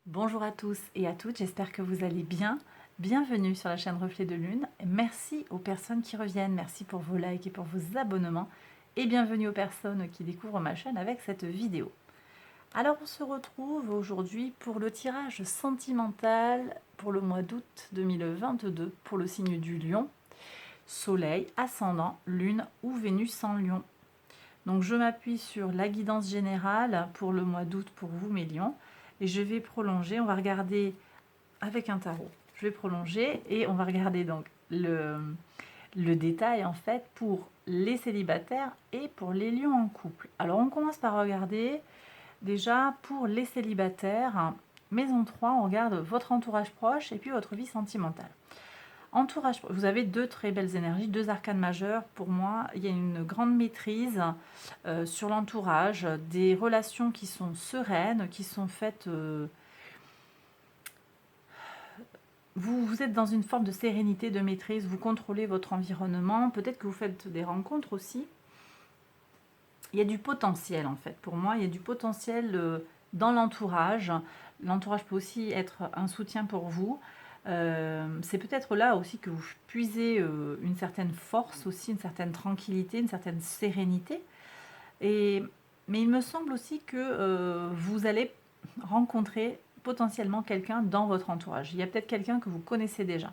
Bonjour à tous et à toutes, j'espère que vous allez bien. Bienvenue sur la chaîne Reflet de Lune. Merci aux personnes qui reviennent, merci pour vos likes et pour vos abonnements. Et bienvenue aux personnes qui découvrent ma chaîne avec cette vidéo. Alors on se retrouve aujourd'hui pour le tirage sentimental pour le mois d'août 2022 pour le signe du Lion. Soleil, ascendant, Lune ou Vénus en Lion. Donc je m'appuie sur la guidance générale pour le mois d'août pour vous mes lions. Et je vais prolonger, on va regarder avec un tarot. Je vais prolonger et on va regarder donc le détail en fait pour les célibataires et pour les lions en couple. Alors on commence par regarder déjà pour les célibataires, maison 3, on regarde votre entourage proche et puis votre vie sentimentale. Entourage, vous avez deux très belles énergies, deux arcanes majeures. Pour moi, il y a une grande maîtrise sur l'entourage, des relations qui sont sereines, qui sont faites. Vous êtes dans une forme de sérénité, de maîtrise, vous contrôlez votre environnement. Peut-être que vous faites des rencontres aussi. Il y a du potentiel en fait. Pour moi, il y a du potentiel dans l'entourage. L'entourage peut aussi être un soutien pour vous. C'est peut-être là aussi que vous puisez une certaine force aussi, une certaine tranquillité, une certaine sérénité. Mais il me semble aussi que vous allez rencontrer potentiellement quelqu'un dans votre entourage. Il y a peut-être quelqu'un que vous connaissez déjà.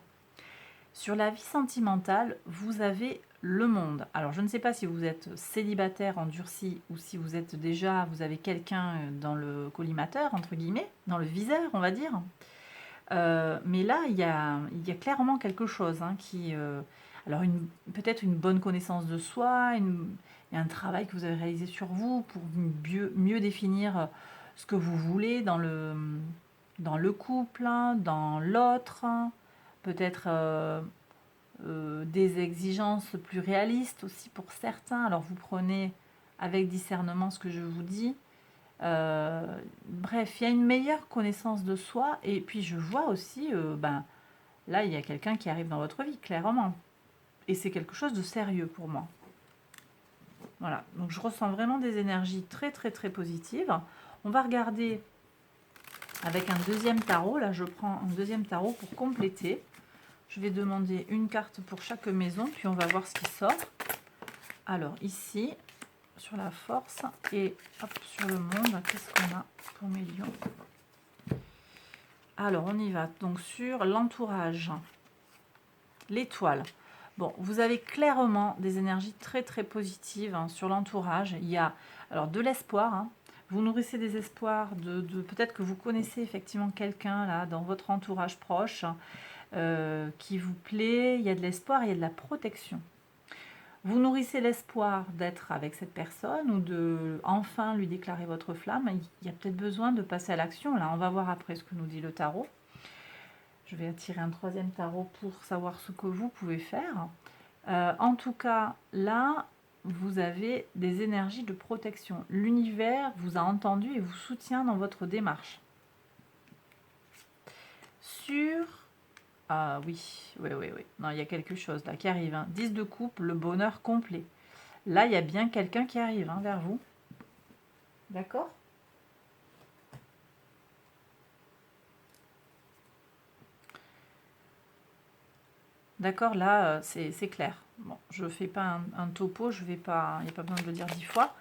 Sur la vie sentimentale, vous avez le monde. Alors, je ne sais pas si vous êtes célibataire endurci ou si vous êtes déjà, vous avez quelqu'un dans le collimateur, entre guillemets, dans le viseur, on va dire. Mais là, il y a clairement quelque chose qui... alors, peut-être une bonne connaissance de soi, il y a un travail que vous avez réalisé sur vous pour mieux définir ce que vous voulez dans le couple, dans l'autre, peut-être des exigences plus réalistes aussi pour certains. Alors, vous prenez avec discernement ce que je vous dis. Bref, il y a une meilleure connaissance de soi et puis je vois aussi, là, il y a quelqu'un qui arrive dans votre vie, clairement. Et c'est quelque chose de sérieux pour moi. Voilà, donc je ressens vraiment des énergies très très très positives. On va regarder avec un deuxième tarot. Là, je prends un deuxième tarot pour compléter. Je vais demander une carte pour chaque maison, puis on va voir ce qui sort. Alors ici, sur la force et hop, sur le monde, qu'est-ce qu'on a pour mes lions? Alors, on y va. Donc, sur l'entourage, l'étoile. Bon, vous avez clairement des énergies très, très positives sur l'entourage. Il y a alors de l'espoir. Vous nourrissez des espoirs peut-être que vous connaissez effectivement quelqu'un là dans votre entourage proche qui vous plaît. Il y a de l'espoir, il y a de la protection. Vous nourrissez l'espoir d'être avec cette personne ou de enfin lui déclarer votre flamme. Il y a peut-être besoin de passer à l'action. Là, on va voir après ce que nous dit le tarot. Je vais attirer un troisième tarot pour savoir ce que vous pouvez faire. En tout cas, là, vous avez des énergies de protection. L'univers vous a entendu et vous soutient dans votre démarche. Sur... Ah oui. Non, il y a quelque chose là qui arrive. 10 de coupe, le bonheur complet. Là, il y a bien quelqu'un qui arrive vers vous. D'accord? D'accord, là, c'est clair. Bon, je ne fais pas un topo, il n'y a pas besoin de le dire 10 fois.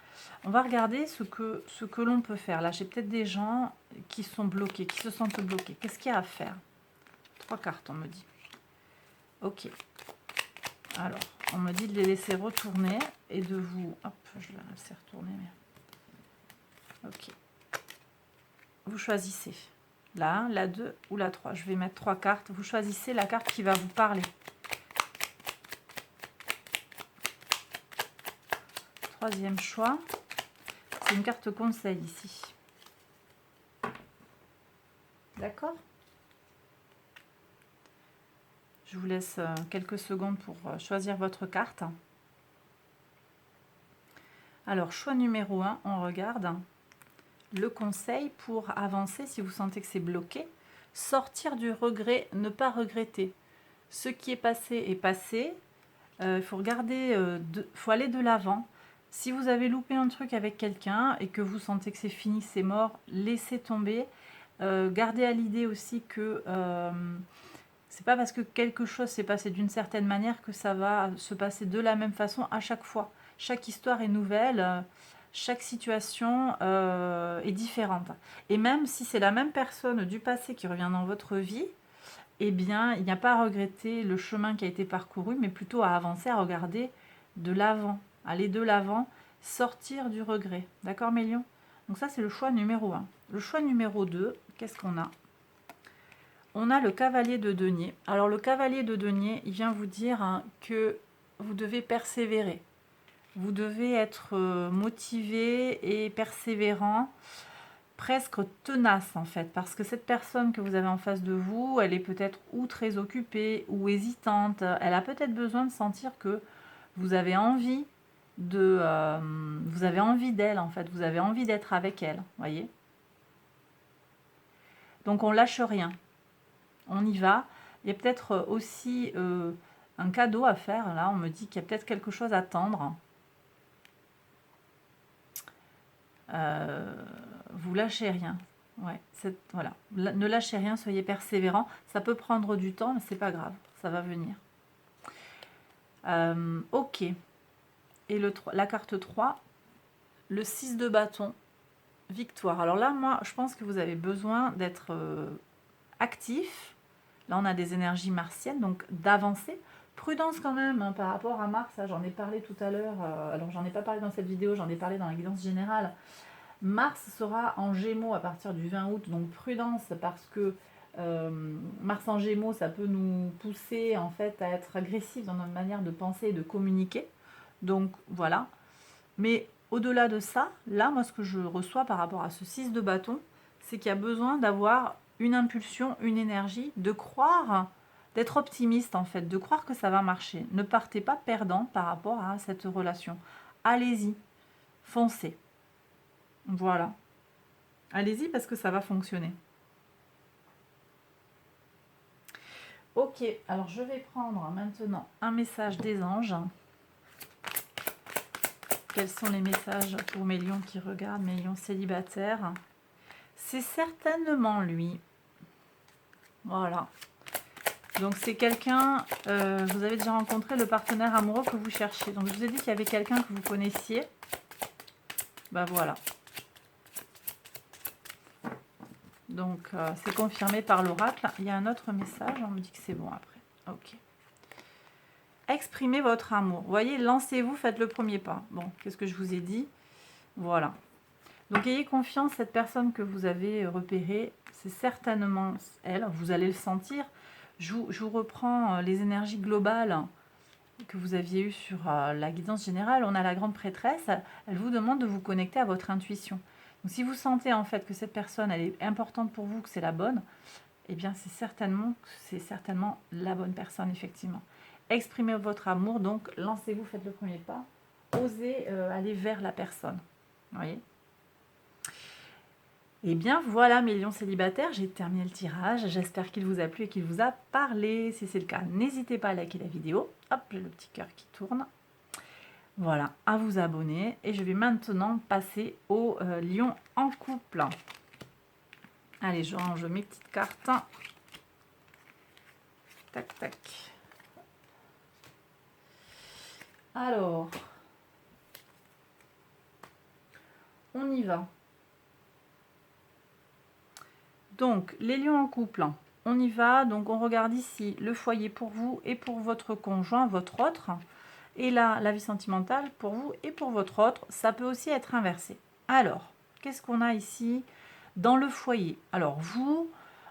On va regarder ce que l'on peut faire. Là, j'ai peut-être des gens qui sont bloqués, qui se sentent bloqués. Qu'est-ce qu'il y a à faire? 3 cartes, on me dit. Ok. Alors, on me dit de les laisser retourner et de vous... Hop, je vais les laisser retourner. Mais... Ok. Vous choisissez. La 1, la 2 ou la 3. Je vais mettre 3 cartes. Vous choisissez la carte qui va vous parler. Troisième choix. C'est une carte conseil ici. D'accord? Je vous laisse quelques secondes pour choisir votre carte. Alors, choix numéro 1, on regarde le conseil pour avancer si vous sentez que c'est bloqué. Sortir du regret, ne pas regretter. Ce qui est passé. Il faut regarder, faut aller de l'avant. Si vous avez loupé un truc avec quelqu'un et que vous sentez que c'est fini, c'est mort, laissez tomber. Gardez à l'idée aussi que c'est pas parce que quelque chose s'est passé d'une certaine manière que ça va se passer de la même façon à chaque fois. Chaque histoire est nouvelle, chaque situation est différente. Et même si c'est la même personne du passé qui revient dans votre vie, eh bien, il n'y a pas à regretter le chemin qui a été parcouru, mais plutôt à avancer, à regarder de l'avant, aller de l'avant, sortir du regret. D'accord, mes lions? Donc ça, c'est le choix numéro 1. Le choix numéro 2, qu'est-ce qu'on a? On a le cavalier de denier. Alors le cavalier de denier, il vient vous dire hein, que vous devez persévérer. Vous devez être motivé et persévérant, presque tenace en fait, parce que cette personne que vous avez en face de vous, elle est peut-être ou très occupée ou hésitante. Elle a peut-être besoin de sentir que vous avez envie vous avez envie d'elle en fait, vous avez envie d'être avec elle, voyez. Donc on lâche rien. On y va. Il y a peut-être aussi un cadeau à faire. Là, on me dit qu'il y a peut-être quelque chose à tendre. Vous lâchez rien. Ouais, voilà. Ne lâchez rien, soyez persévérant. Ça peut prendre du temps, mais c'est pas grave. Ça va venir. Ok. Et la carte 3, le 6 de bâton, victoire. Alors là, moi, je pense que vous avez besoin d'être actif. Là, on a des énergies martiennes, donc d'avancer. Prudence quand même hein, par rapport à Mars, j'en ai parlé tout à l'heure. Alors, j'en ai pas parlé dans cette vidéo, j'en ai parlé dans la guidance générale. Mars sera en Gémeaux à partir du 20 août, donc prudence parce que Mars en Gémeaux, ça peut nous pousser en fait à être agressif dans notre manière de penser et de communiquer. Donc voilà. Mais au-delà de ça, là, moi, ce que je reçois par rapport à ce 6 de bâton, c'est qu'il y a besoin d'avoir une impulsion, une énergie, de croire, d'être optimiste en fait, de croire que ça va marcher. Ne partez pas perdant par rapport à cette relation. Allez-y, foncez. Voilà. Allez-y parce que ça va fonctionner. Ok, alors je vais prendre maintenant un message des anges. Quels sont les messages pour mes lions qui regardent, mes lions célibataires? C'est certainement lui. Voilà. Donc c'est quelqu'un, vous avez déjà rencontré le partenaire amoureux que vous cherchez. Donc je vous ai dit qu'il y avait quelqu'un que vous connaissiez. Ben voilà. Donc c'est confirmé par l'oracle. Il y a un autre message, on me dit que c'est bon après. Ok. Exprimez votre amour. Vous voyez, lancez-vous, faites le premier pas. Bon, qu'est-ce que je vous ai dit? Voilà. Donc ayez confiance, cette personne que vous avez repérée, c'est certainement elle, vous allez le sentir. Je vous reprends les énergies globales que vous aviez eues sur la guidance générale. On a la grande prêtresse, elle vous demande de vous connecter à votre intuition. Donc si vous sentez en fait que cette personne, elle est importante pour vous, que c'est la bonne, eh bien c'est certainement la bonne personne, effectivement. Exprimez votre amour, donc lancez-vous, faites le premier pas. Osez aller vers la personne. Vous voyez ? Eh bien voilà mes lions célibataires, j'ai terminé le tirage, j'espère qu'il vous a plu et qu'il vous a parlé. Si c'est le cas, n'hésitez pas à liker la vidéo. Hop, j'ai le petit cœur qui tourne. Voilà, à vous abonner. Et je vais maintenant passer aux lions en couple. Allez, je range mes petites cartes. Tac, tac. Alors, on y va. Donc, les lions en couple, on y va. Donc, on regarde ici le foyer pour vous et pour votre conjoint, votre autre. Et là, la vie sentimentale pour vous et pour votre autre. Ça peut aussi être inversé. Alors, qu'est-ce qu'on a ici dans le foyer? Alors, vous,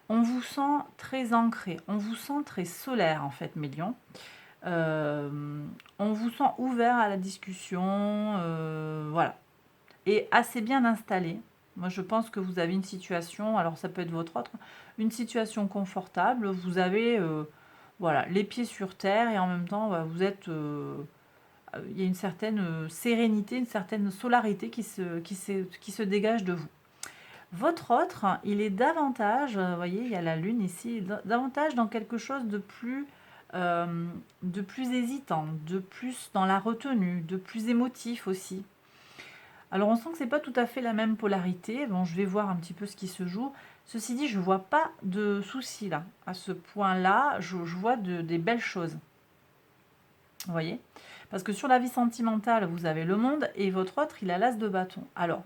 on vous sent très ancré. On vous sent très solaire, en fait, mes lions. On vous sent ouvert à la discussion. Voilà. Et assez bien installé. Moi, je pense que vous avez une situation, alors ça peut être votre autre, une situation confortable. Vous avez voilà, les pieds sur terre et en même temps, vous êtes... il y a une certaine sérénité, une certaine solarité qui se dégage de vous. Votre autre, il est davantage, vous voyez, il y a la lune ici, davantage dans quelque chose de plus hésitant, de plus dans la retenue, de plus émotif aussi. Alors on sent que c'est pas tout à fait la même polarité. Bon, je vais voir un petit peu ce qui se joue. Ceci dit, je ne vois pas de soucis là. À ce point-là, je vois des belles choses. Vous voyez? Parce que sur la vie sentimentale, vous avez le monde et votre autre, il a l'as de bâton. Alors,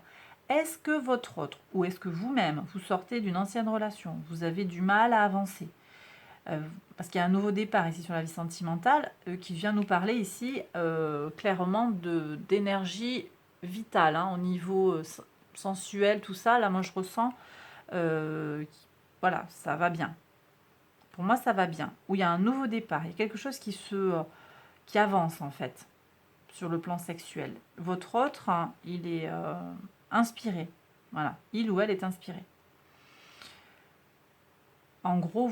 est-ce que votre autre, ou est-ce que vous-même, vous sortez d'une ancienne relation, vous avez du mal à avancer? Parce qu'il y a un nouveau départ ici sur la vie sentimentale qui vient nous parler ici clairement d'énergie vitale hein, au niveau sensuel, tout ça. Là, moi, je ressens, voilà, ça va bien. Pour moi, ça va bien. Où il y a un nouveau départ, il y a quelque chose qui avance en fait sur le plan sexuel. Votre autre, hein, il est inspiré. Voilà, il ou elle est inspiré. En gros,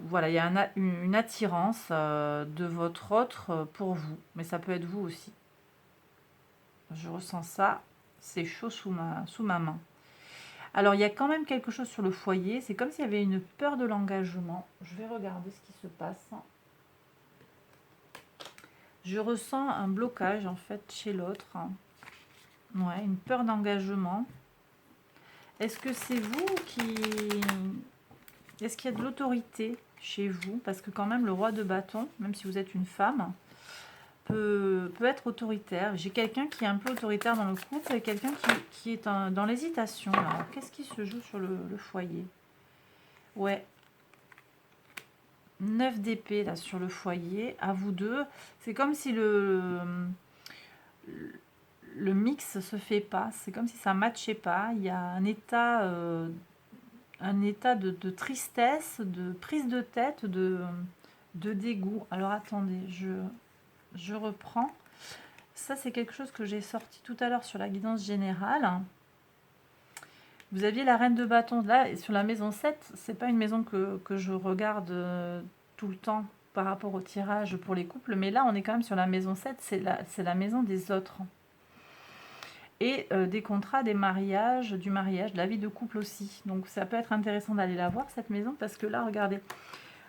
voilà, il y a une attirance de votre autre pour vous. Mais ça peut être vous aussi. Je ressens ça. C'est chaud sous ma main. Alors, il y a quand même quelque chose sur le foyer. C'est comme s'il y avait une peur de l'engagement. Je vais regarder ce qui se passe. Je ressens un blocage, en fait, chez l'autre. Ouais, une peur d'engagement. Est-ce que c'est vous qui... Est-ce qu'il y a de l'autorité chez vous? Parce que quand même, le roi de bâton, même si vous êtes une femme, peut être autoritaire. J'ai quelqu'un qui est un peu autoritaire dans le couple et quelqu'un qui est dans l'hésitation. Alors, qu'est-ce qui se joue sur le foyer? Ouais. 9 d'épée, là, sur le foyer. À vous deux. C'est comme si le mix se fait pas. C'est comme si ça ne matchait pas. Il y a un état de tristesse, de prise de tête, de dégoût. Alors attendez, je reprends. Ça, c'est quelque chose que j'ai sorti tout à l'heure sur la guidance générale. Vous aviez la reine de bâton. Là, et sur la maison 7, c'est pas une maison que je regarde tout le temps par rapport au tirage pour les couples. Mais là, on est quand même sur la maison 7. C'est la maison des autres. Et des contrats, des mariages, du mariage, de la vie de couple aussi. Donc ça peut être intéressant d'aller la voir, cette maison, parce que là, regardez,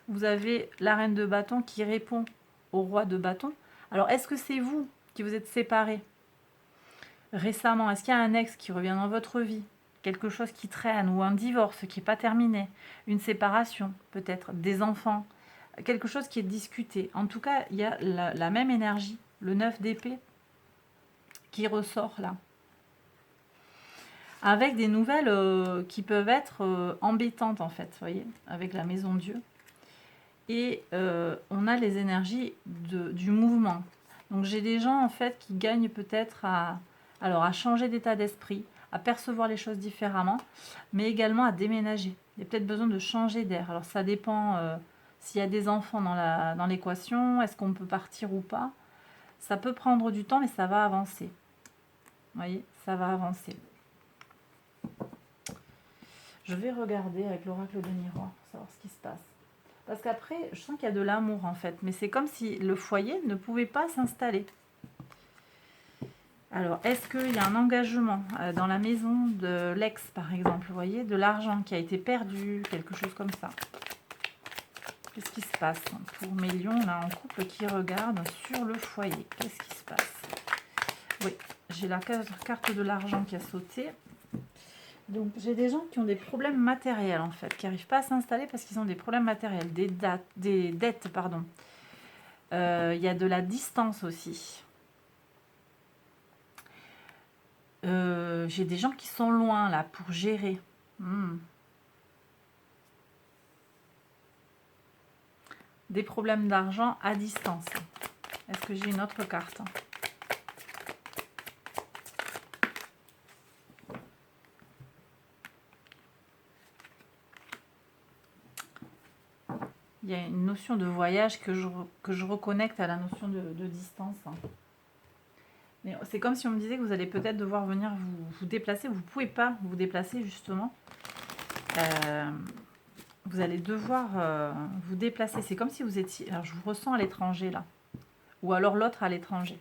vous avez la reine de bâton qui répond au roi de bâton. Alors, est-ce que c'est vous qui vous êtes séparés récemment? Est-ce qu'il y a un ex qui revient dans votre vie? Quelque chose qui traîne, ou un divorce qui n'est pas terminé, une séparation peut-être, des enfants, quelque chose qui est discuté. En tout cas, il y a la même énergie, le 9 d'épée qui ressort là. Avec des nouvelles qui peuvent être embêtantes en fait, vous voyez, avec la maison Dieu. Et on a les énergies du mouvement. Donc j'ai des gens en fait qui gagnent peut-être à changer d'état d'esprit, à percevoir les choses différemment, mais également à déménager. Il y a peut-être besoin de changer d'air. Alors ça dépend s'il y a des enfants dans l'équation, est-ce qu'on peut partir ou pas. Ça peut prendre du temps, mais ça va avancer. Vous voyez, ça va avancer. Je vais regarder avec l'oracle de miroir pour savoir ce qui se passe. Parce qu'après, je sens qu'il y a de l'amour en fait. Mais c'est comme si le foyer ne pouvait pas s'installer. Alors, est-ce qu'il y a un engagement dans la maison de l'ex, par exemple, vous voyez, de l'argent qui a été perdu, quelque chose comme ça? Qu'est-ce qui se passe pour mes lions là en couple qui regardent sur le foyer? Qu'est-ce qui se passe? Oui, j'ai la carte de l'argent qui a sauté. Donc, j'ai des gens qui ont des problèmes matériels, en fait, qui n'arrivent pas à s'installer parce qu'ils ont des problèmes matériels, des dettes, pardon. Il y a de la distance aussi. J'ai des gens qui sont loin, là, pour gérer. Des problèmes d'argent à distance. Est-ce que j'ai une autre carte? Il y a une notion de voyage que je reconnecte à la notion de distance. Mais c'est comme si on me disait que vous allez peut-être devoir venir vous déplacer. Vous ne pouvez pas vous déplacer, justement. Vous allez devoir vous déplacer. C'est comme si vous étiez... Alors, je vous ressens à l'étranger, là. Ou alors l'autre à l'étranger.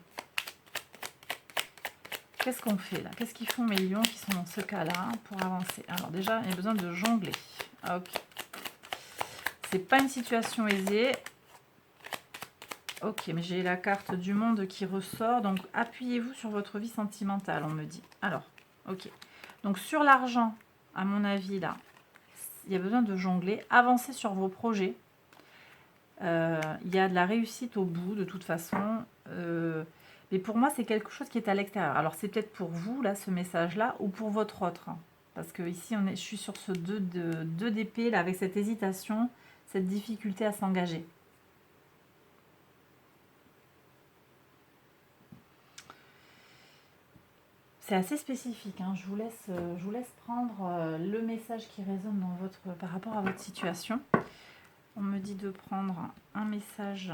Qu'est-ce qu'on fait, là? Qu'est-ce qu'ils font, mes lions, qui sont dans ce cas-là, pour avancer? Alors, déjà, il y a besoin de jongler. Ok. C'est pas une situation aisée. Ok, mais j'ai la carte du monde qui ressort. Donc, appuyez-vous sur votre vie sentimentale, on me dit. Alors, ok. Donc, sur l'argent, à mon avis, là, il y a besoin de jongler, avancer sur vos projets. Il y a de la réussite au bout, de toute façon. Mais pour moi, c'est quelque chose qui est à l'extérieur. Alors, c'est peut-être pour vous, là, ce message-là, ou pour votre autre. Hein. Parce que ici, je suis sur ce 2 d'épée, là, avec cette hésitation, cette difficulté à s'engager. C'est assez spécifique. Hein. Je vous laisse prendre le message qui résonne par rapport à votre situation. On me dit de prendre un message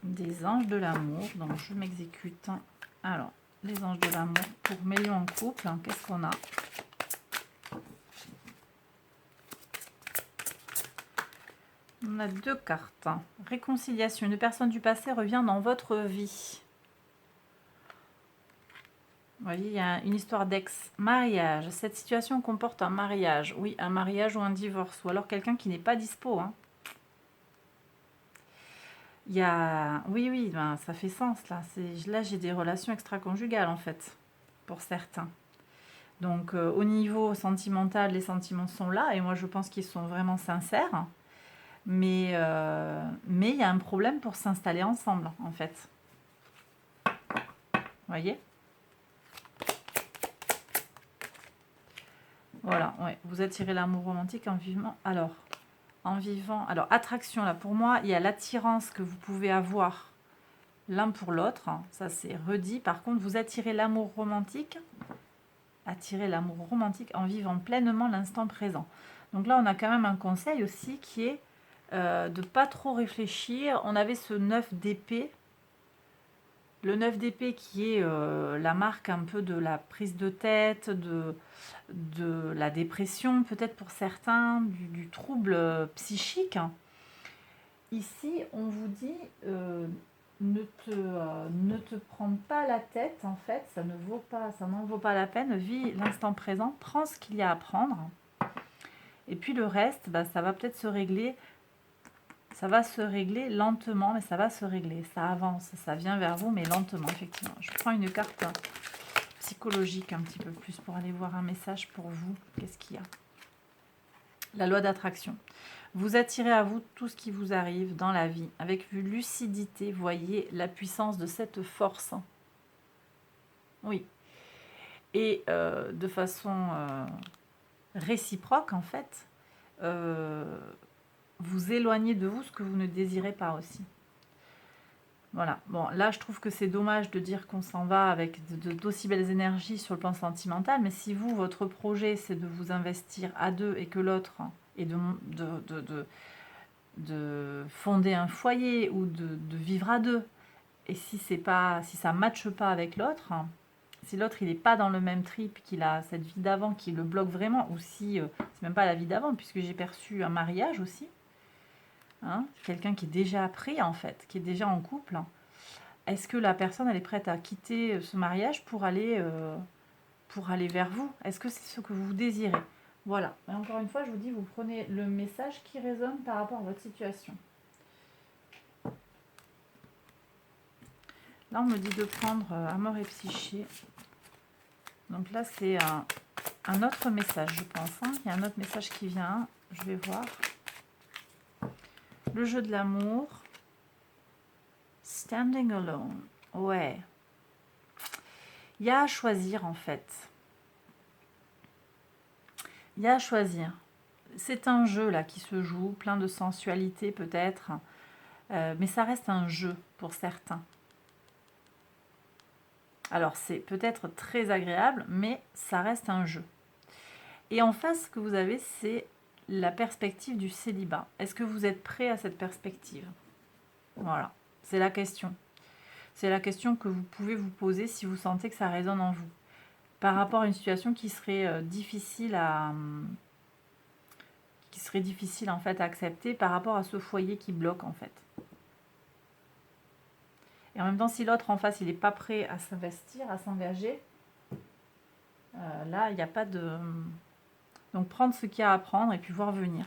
des anges de l'amour. Donc, je m'exécute. Alors, les anges de l'amour pour mes lions en couple. Qu'est-ce qu'on a? On a 2 cartes. Réconciliation. Une personne du passé revient dans votre vie. Vous voyez, il y a une histoire d'ex. Mariage. Cette situation comporte un mariage. Oui, un mariage ou un divorce. Ou alors quelqu'un qui n'est pas dispo. Hein. Il y a... Oui, ben, ça fait sens là. Là, j'ai des relations extra-conjugales en fait, pour certains. Donc, au niveau sentimental, les sentiments sont là. Et moi, je pense qu'ils sont vraiment sincères. Mais il y a un problème pour s'installer ensemble, en fait. Vous voyez? Voilà, ouais. Vous attirez l'amour romantique en vivant. Alors, attraction, là, pour moi, il y a l'attirance que vous pouvez avoir l'un pour l'autre. Ça, c'est redit. Par contre, vous attirez l'amour romantique. Attirer l'amour romantique en vivant pleinement l'instant présent. Donc là, on a quand même un conseil aussi qui est de ne pas trop réfléchir. On avait ce 9 d'épée. Le 9 d'épée qui est la marque un peu de la prise de tête, de la dépression peut-être pour certains, du trouble psychique. Ici, on vous dit ne te prends pas la tête, en fait, ça n'en vaut pas la peine, vis l'instant présent, prends ce qu'il y a à prendre. Et puis le reste, bah, ça va peut-être se régler. Ça va se régler lentement, mais ça va se régler. Ça avance, ça vient vers vous, mais lentement, effectivement. Je prends une carte psychologique un petit peu plus pour aller voir un message pour vous. Qu'est-ce qu'il y a? La loi d'attraction. Vous attirez à vous tout ce qui vous arrive dans la vie. Avec lucidité, voyez la puissance de cette force. Oui. Et de façon réciproque, en fait, vous éloignez de vous ce que vous ne désirez pas aussi. Voilà. Bon, là, je trouve que c'est dommage de dire qu'on s'en va avec d'aussi belles énergies sur le plan sentimental, mais si vous, votre projet, c'est de vous investir à deux et que l'autre est de fonder un foyer ou de vivre à deux, et si ça ne matche pas avec l'autre, si l'autre il n'est pas dans le même trip, qu'il a cette vie d'avant qui le bloque vraiment, ou si c'est même pas la vie d'avant, puisque j'ai perçu un mariage aussi, hein, quelqu'un qui est déjà pris en fait, qui est déjà en couple, est-ce que la personne elle est prête à quitter ce mariage pour aller vers vous? Est-ce que c'est ce que vous désirez? Voilà, et encore une fois je vous dis, vous prenez le message qui résonne par rapport à votre situation. Là, on me dit de prendre Amour et Psyché. Donc là, c'est un autre message, je pense. Hein. Il y a un autre message qui vient. Je vais voir. Le jeu de l'amour. Standing alone. Ouais. Il y a à choisir, en fait. Il y a à choisir. C'est un jeu, là, qui se joue. Plein de sensualité, peut-être. Mais ça reste un jeu pour certains. Alors, c'est peut-être très agréable, mais ça reste un jeu. Et en face, ce que vous avez, c'est la perspective du célibat. Est-ce que vous êtes prêt à cette perspective? Voilà, c'est la question. C'est la question que vous pouvez vous poser si vous sentez que ça résonne en vous. Par rapport à une situation qui serait difficile en fait à accepter par rapport à ce foyer qui bloque en fait. Et en même temps, si l'autre en face, il n'est pas prêt à s'investir, à s'engager, là, il n'y a pas de... Donc, prendre ce qu'il y a à prendre et puis voir venir.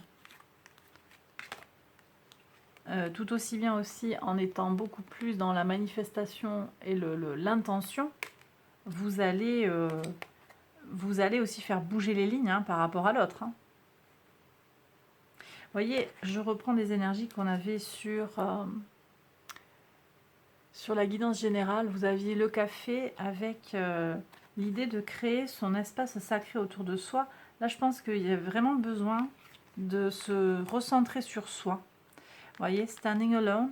Tout aussi bien aussi, en étant beaucoup plus dans la manifestation et l'intention, vous allez aussi faire bouger les lignes hein, par rapport à l'autre. Hein. voyez, je reprends des énergies qu'on avait sur la guidance générale. Vous aviez le café avec l'idée de créer son espace sacré autour de soi. Là, je pense qu'il y a vraiment besoin de se recentrer sur soi. Vous voyez, standing alone.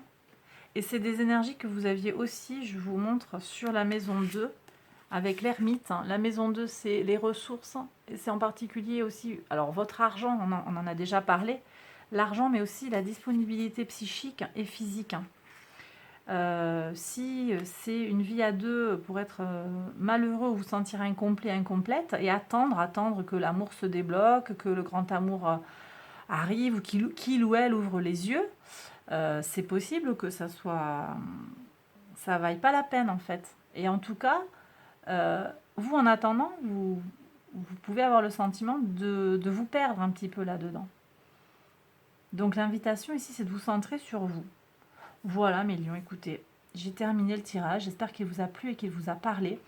Et c'est des énergies que vous aviez aussi, je vous montre, sur la maison 2, avec l'ermite. La maison 2, c'est les ressources. Et c'est en particulier aussi, alors votre argent, on en a déjà parlé, l'argent, mais aussi la disponibilité psychique et physique. Si c'est une vie à deux pour être malheureux ou vous sentir incomplet, incomplète, et attendre que l'amour se débloque, que le grand amour arrive, ou qu'il ou elle ouvre les yeux, c'est possible que ça vaille pas la peine en fait. Et en tout cas, vous en attendant, vous pouvez avoir le sentiment de vous perdre un petit peu là-dedans. Donc l'invitation ici, c'est de vous centrer sur vous. Voilà mes lions, écoutez, j'ai terminé le tirage, j'espère qu'il vous a plu et qu'il vous a parlé.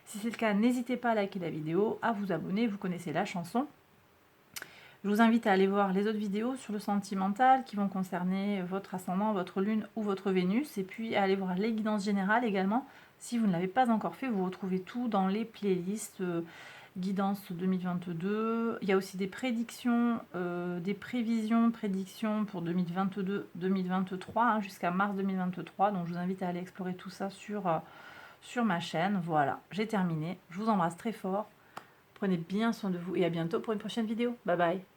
Si c'est le cas, n'hésitez pas à liker la vidéo, à vous abonner, vous connaissez la chanson. Je vous invite à aller voir les autres vidéos sur le sentimental qui vont concerner votre ascendant, votre lune ou votre Vénus. Et puis à aller voir les guidances générales également. Si vous ne l'avez pas encore fait, vous retrouvez tout dans les playlists guidance 2022. Il y a aussi des prédictions, des prédictions pour 2022-2023 jusqu'à mars 2023. Donc je vous invite à aller explorer tout ça sur ma chaîne. Voilà, j'ai terminé. Je vous embrasse très fort. Prenez bien soin de vous et à bientôt pour une prochaine vidéo. Bye bye.